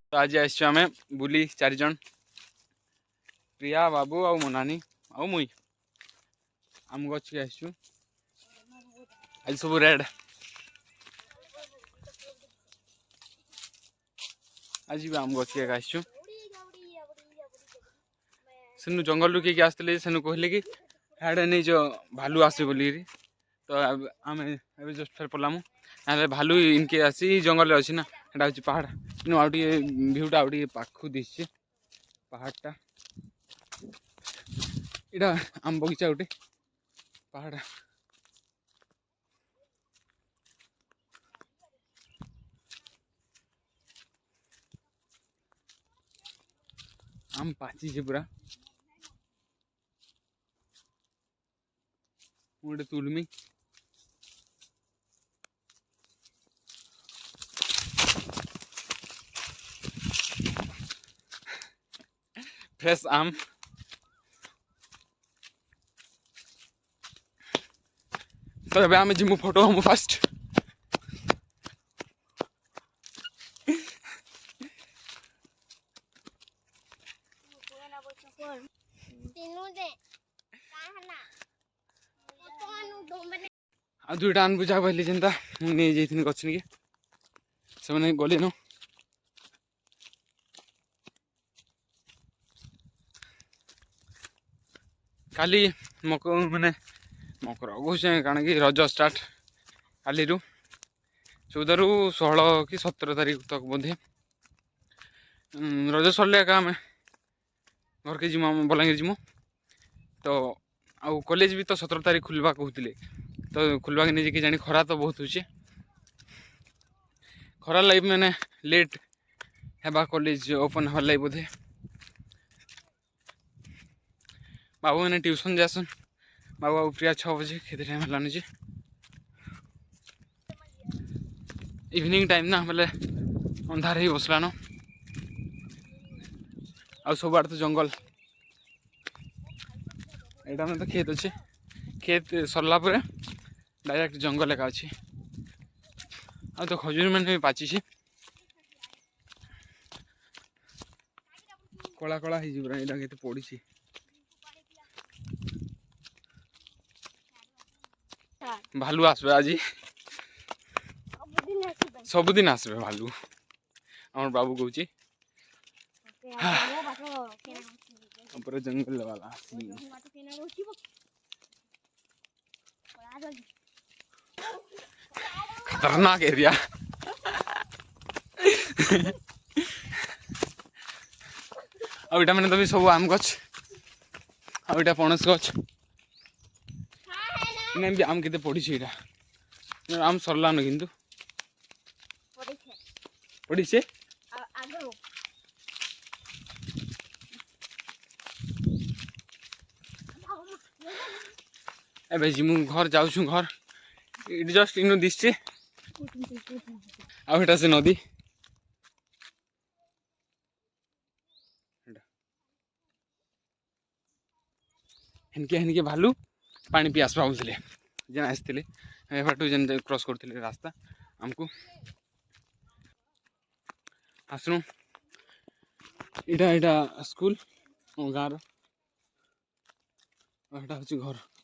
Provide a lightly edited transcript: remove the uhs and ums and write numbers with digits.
तो आज आम बुली 4 जन प्रिया बाबू आ मोनानी आ मुई आम गच के आसु आज सब रेड आज भी आम गच के आसु सेनु जंगल रू किए आसते सेनु कहले कि हाड़े नहीं जो भालू आसे बोली तो आम जस्ट फेर पलामु ना भालू इनके आसी जंगल अच्छी ना यहाँ हूँ पहाड़ इन आउटे भ्यूटा आउटे पाखु दिशे पहाड़टा इटा आम बगीचा गोटे पहाड़ आम पाची पूरा गोटे तुलमी फ्रेश आम तो अब आम जिमु फोटो हम फास्ट आ दुईटा आन बुझा कहली जेनता नहीं जाइथिन गछ निके से गले न काली मक माने मकर कहे कारण कि रज स्टार्ट काली 14 ରୁ 16 कि 17 तारीख तक बोधे रज सरले एका आम घर के जीमु बलांगीर जीमु तो आउ कॉलेज भी तो 17 तारीख खुलवा कहते तो खुलवा के नहीं जानी खरा तो बहुत होचे खरा लाइफ मैंने लेट है कॉलेज ओपन हवा लाइफ बोधे बाबू मैंने ट्यूशन जासन बाबू प्रिया 6 बजे खेते टाइम हलानी जे इवनिंग टाइम ना बोले अंधार ही बसलान आ सब आड़ तो जंगल एटा में तो खेत अच्छे खेत सरला पर डायरेक्ट जंगल एका अच्छे आ तो खजूर मैंने भी पाची कला कला हो ये पड़ी भालू आसबे आज सबुदिन आसबे भालू आम बाबू कहूँ जंगल वाला खतरनाक एरिया अब इटा मैंने तो भी सब आम गछ अब इटा पणस गछ नहीं भी आम केते पड़ी छे आम सरलान किंतु पड़ी छे ए भाई मु घर जाऊँ घर इट जस्ट इन दिशे आउ से नदी हेनके हेनके भालू पानी पी आसवा बोलते जेन आसते एटू जेन क्रॉस करते रास्ता आमको आसनु इटा इटा स्कूल गाँव रहा हूँ घर